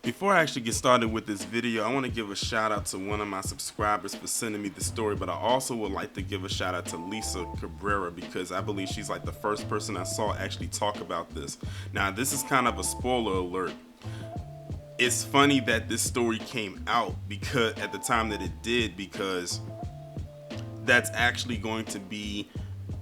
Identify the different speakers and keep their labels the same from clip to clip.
Speaker 1: Before I actually get started with this video, I want to give a shout out to one of my subscribers for sending me the story, but I also would like to give a shout out to Lisa Cabrera because I believe she's like the first person I saw actually talk about this. Now, this is kind of a spoiler alert. It's funny that this story came out because at the time that it did, because that's actually going to be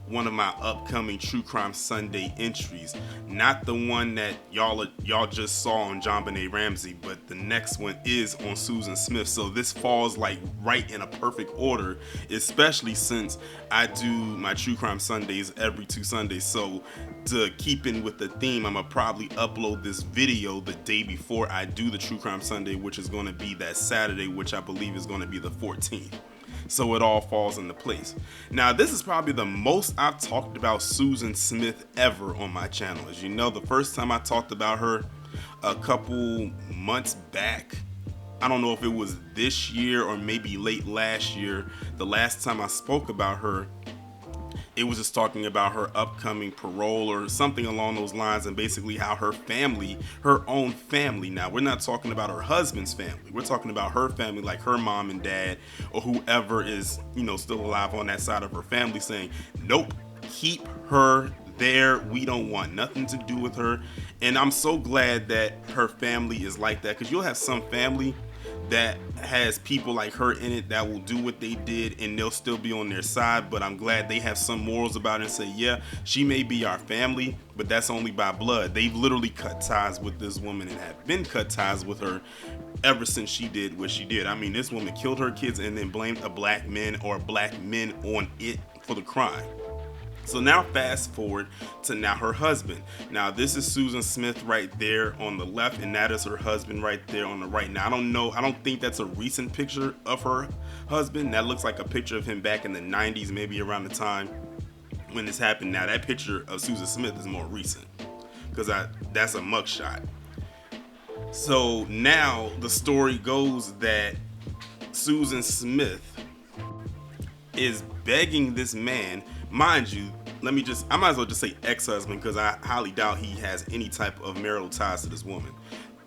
Speaker 1: one of my upcoming True Crime Sunday entries, not the one that y'all just saw on JonBenet Ramsey, but the next one is on Susan Smith. So this falls like right in a perfect order, especially since I do my True Crime Sundays every 2 Sundays. So to keep in with the theme, I'm gonna probably upload this video the day before I do the True Crime Sunday, which is going to be that Saturday, which I believe is going to be the 14th. So it all falls into place. Now, this is probably the most I've talked about Susan Smith ever on my channel. As you know, the first time I talked about her a couple months back, I don't know if it was this year or maybe late last year, the last time I spoke about her, it was just talking about her upcoming parole or something along those lines, and basically how her family, her own family, now we're not talking about her husband's family, we're talking about her family, like her mom and dad or whoever is, still alive on that side of her family, saying, nope, keep her there, we don't want nothing to do with her. And I'm so glad that her family is like that, because you'll have some family that has people like her in it that will do what they did and they'll still be on their side, but I'm glad they have some morals about it and say, yeah, she may be our family, but that's only by blood. They've literally cut ties with this woman and have been cut ties with her ever since she did what she did. I mean, this woman killed her kids and then blamed a black man or black men on it for the crime. So now fast forward to now her husband. Now this is Susan Smith right there on the left, and that is her husband right there on the right. Now I don't think that's a recent picture of her husband. That looks like a picture of him back in the 90s, maybe around the time when this happened. Now that picture of Susan Smith is more recent, because that's a mugshot. So now the story goes that Susan Smith is begging this man. Mind you, I might as well just say ex-husband, because I highly doubt he has any type of marital ties to this woman.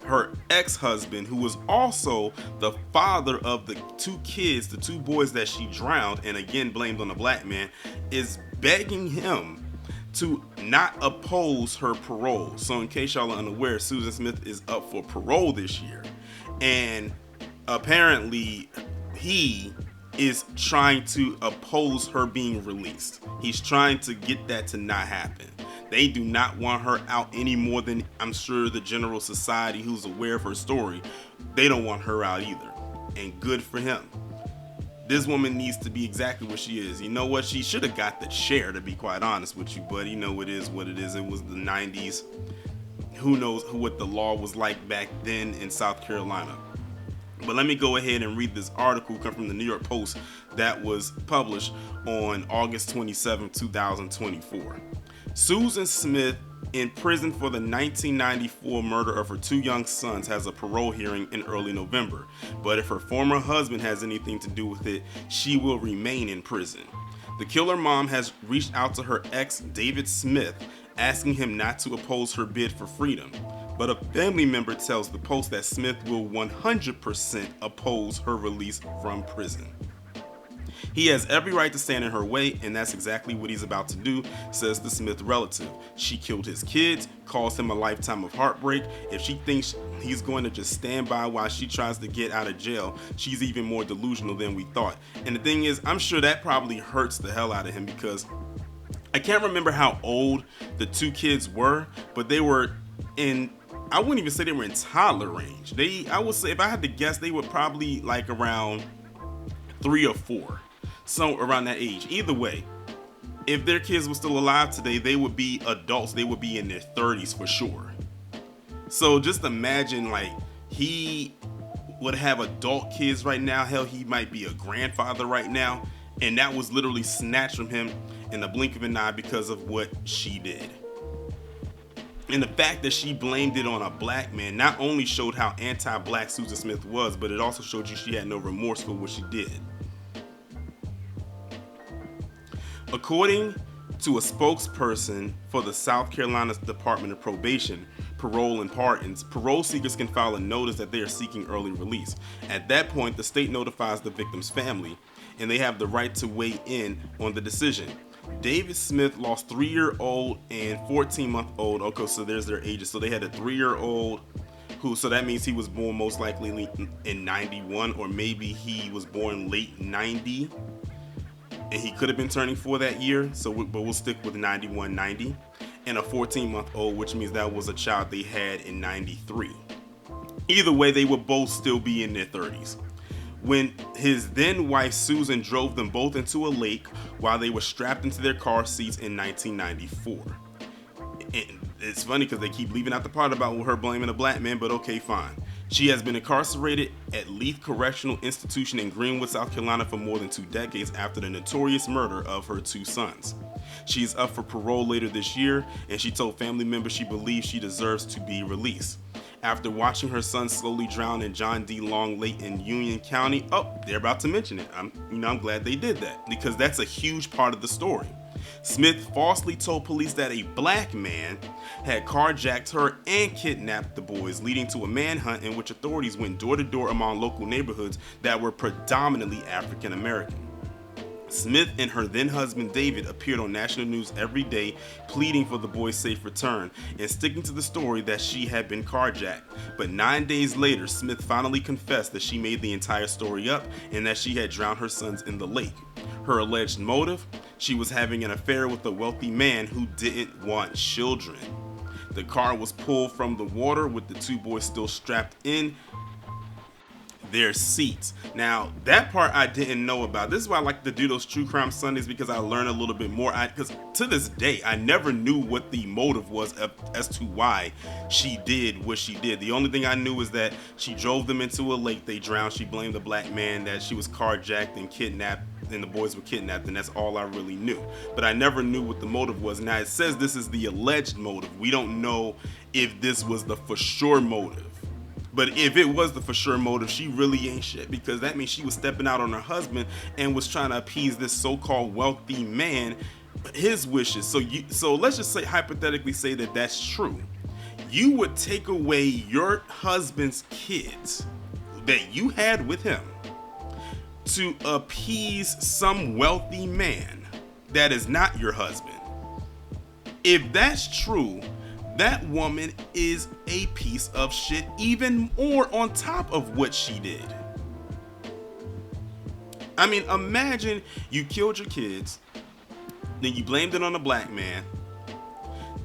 Speaker 1: Her ex-husband, who was also the father of the 2 kids, the 2 boys that she drowned, and again blamed on a black man, is begging him to not oppose her parole. So in case y'all are unaware, Susan Smith is up for parole this year, and apparently he is trying to oppose her being released. He's trying to get that to not happen. They do not want her out any more than, I'm sure, the general society who's aware of her story. They don't want her out either, and good for him. This woman needs to be exactly what she is. You know what? She should have got the chair, to be quite honest with you, but it is what it is. It was the 90s. Who knows what the law was like back then in South Carolina. But let me go ahead and read this article come from the New York Post that was published on August 27, 2024. Susan Smith, in prison for the 1994 murder of her 2 young sons, has a parole hearing in early November. But if her former husband has anything to do with it, she will remain in prison. The killer mom has reached out to her ex, David Smith, asking him not to oppose her bid for freedom. But a family member tells the Post that Smith will 100% oppose her release from prison. He has every right to stand in her way, and that's exactly what he's about to do, says the Smith relative. She killed his kids, caused him a lifetime of heartbreak. If she thinks he's going to just stand by while she tries to get out of jail, she's even more delusional than we thought. And the thing is, I'm sure that probably hurts the hell out of him, because I can't remember how old the 2 kids were, but they were I wouldn't even say they were in toddler range. I would say, if I had to guess, they were probably like around 3 or 4. So around that age. Either way, if their kids were still alive today, they would be adults. They would be in their 30s for sure. So just imagine, like, he would have adult kids right now. Hell, he might be a grandfather right now. And that was literally snatched from him in the blink of an eye because of what she did. And the fact that she blamed it on a black man not only showed how anti-black Susan Smith was, but it also showed you she had no remorse for what she did. According to a spokesperson for the South Carolina Department of Probation, parole and pardons, parole seekers can file a notice that they are seeking early release. At that point, the state notifies the victim's family, and they have the right to weigh in on the decision. David Smith lost 3-year-old and 14-month-old. Okay, so there's their ages. So they had a 3-year-old so that means he was born most likely in 91, or maybe he was born late 90, and he could have been turning 4 that year. But we'll stick with 91, 90, and a 14-month-old, which means that was a child they had in 93. Either way, they would both still be in their 30s. When his then wife Susan drove them both into a lake while they were strapped into their car seats in 1994. And it's funny because they keep leaving out the part about her blaming a black man, but okay, fine. She has been incarcerated at Leith Correctional Institution in Greenwood, South Carolina for more than 2 decades after the notorious murder of her 2 sons. She is up for parole later this year, and she told family members she believes she deserves to be released. After watching her son slowly drown in John D. Long Lake in Union County, they're about to mention it. I'm glad they did that, because that's a huge part of the story. Smith falsely told police that a black man had carjacked her and kidnapped the boys, leading to a manhunt in which authorities went door to door among local neighborhoods that were predominantly African American. Smith and her then husband David appeared on national news every day, pleading for the boys' safe return and sticking to the story that she had been carjacked. But 9 days later, Smith finally confessed that she made the entire story up and that she had drowned her sons in the lake. Her alleged motive? She was having an affair with a wealthy man who didn't want children. The car was pulled from the water with the 2 boys still strapped in their seats. Now, that part I didn't know about. This is why I like to do those True Crime Sundays, because I learn a little bit more. Because to this day, I never knew what the motive was as to why she did what she did. The only thing I knew is that she drove them into a lake, they drowned, she blamed the black man, that she was carjacked and kidnapped, and the boys were kidnapped, and that's all I really knew. But I never knew what the motive was. Now, it says this is the alleged motive. We don't know if this was the for sure motive. But if it was the for sure motive, she really ain't shit, because that means she was stepping out on her husband and was trying to appease this so-called wealthy man, his wishes. So let's just say, hypothetically say that that's true. You would take away your husband's kids that you had with him to appease some wealthy man that is not your husband. If that's true, that woman is a piece of shit, even more on top of what she did. I mean, imagine you killed your kids, then you blamed it on a black man,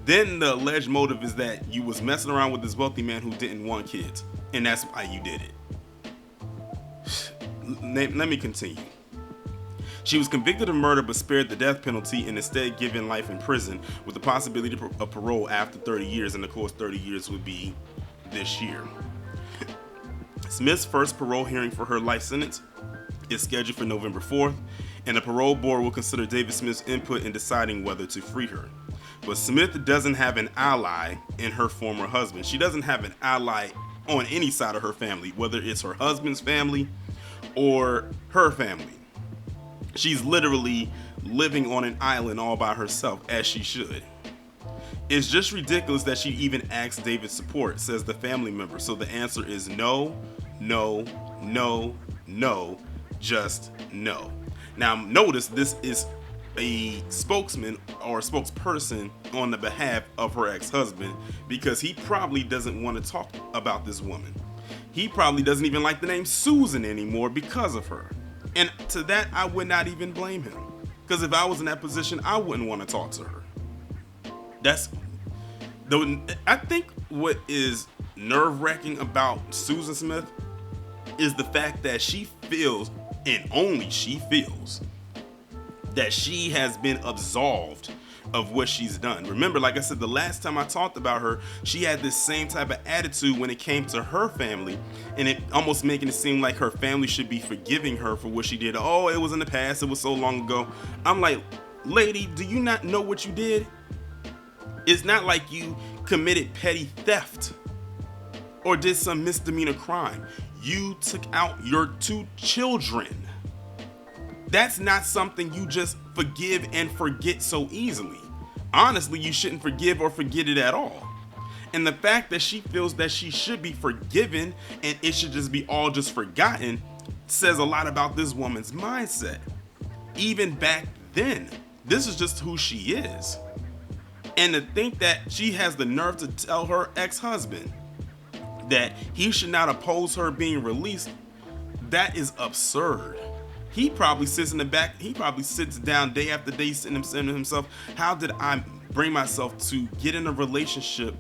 Speaker 1: then the alleged motive is that you was messing around with this wealthy man who didn't want kids, and that's why you did it. Let me continue. She was convicted of murder but spared the death penalty and instead given life in prison with the possibility of parole after 30 years, and of course 30 years would be this year. Smith's first parole hearing for her life sentence is scheduled for November 4th, and the parole board will consider David Smith's input in deciding whether to free her. But Smith doesn't have an ally in her former husband. She doesn't have an ally on any side of her family, whether it's her husband's family or her family. She's literally living on an island all by herself, as she should. It's just ridiculous that she even asked David's support, says the family member. So the answer is no, no, no, no, just no. Now notice this is a spokesman or a spokesperson on the behalf of her ex-husband, because he probably doesn't want to talk about this woman. He probably doesn't even like the name Susan anymore because of her. And to that, I would not even blame him, because if I was in that position, I wouldn't want to talk to her. I think what is nerve-wracking about Susan Smith is the fact that she feels, and only she feels, that she has been absolved of what she's done. Remember, like I said, the last time I talked about her, she had this same type of attitude when it came to her family, and it almost making it seem like her family should be forgiving her for what she did. Oh, it was in the past, it was so long ago. I'm like, lady, do you not know what you did? It's not like you committed petty theft or did some misdemeanor crime. You took out your 2 children. That's not something you just forgive and forget so easily. Honestly, you shouldn't forgive or forget it at all. And the fact that she feels that she should be forgiven and it should just be all just forgotten says a lot about this woman's mindset. Even back then, this is just who she is. And to think that she has the nerve to tell her ex-husband that he should not oppose her being released, that is absurd. He probably sits in the back, he probably sits down day after day saying to himself, how did I bring myself to get in a relationship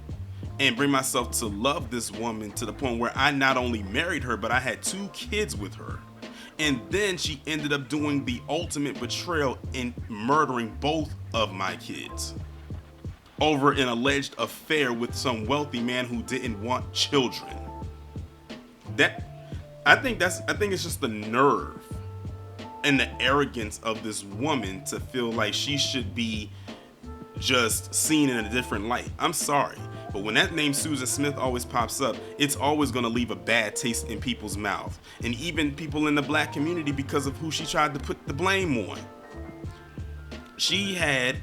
Speaker 1: and bring myself to love this woman to the point where I not only married her, but I had 2 kids with her. And then she ended up doing the ultimate betrayal in murdering both of my kids over an alleged affair with some wealthy man who didn't want children. I think it's just the nerve and the arrogance of this woman to feel like she should be just seen in a different light. I'm sorry, but when that name Susan Smith always pops up, it's always going to leave a bad taste in people's mouth, and even people in the black community, because of who she tried to put the blame on. She had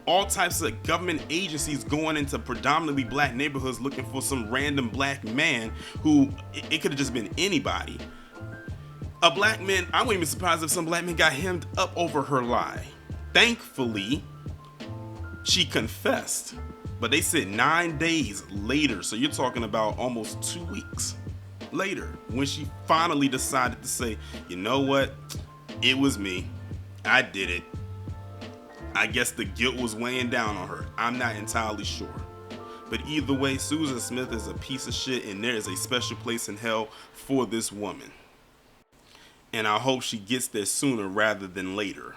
Speaker 1: all types of government agencies going into predominantly black neighborhoods looking for some random black man who, it could have just been anybody. A black man, I wouldn't be surprised if some black man got hemmed up over her lie. Thankfully, she confessed, but they said 9 days later, so you're talking about almost 2 weeks later, when she finally decided to say, you know what, it was me, I did it. I guess the guilt was weighing down on her. I'm not entirely sure. But either way, Susan Smith is a piece of shit, and there is a special place in hell for this woman. And I hope she gets there sooner rather than later.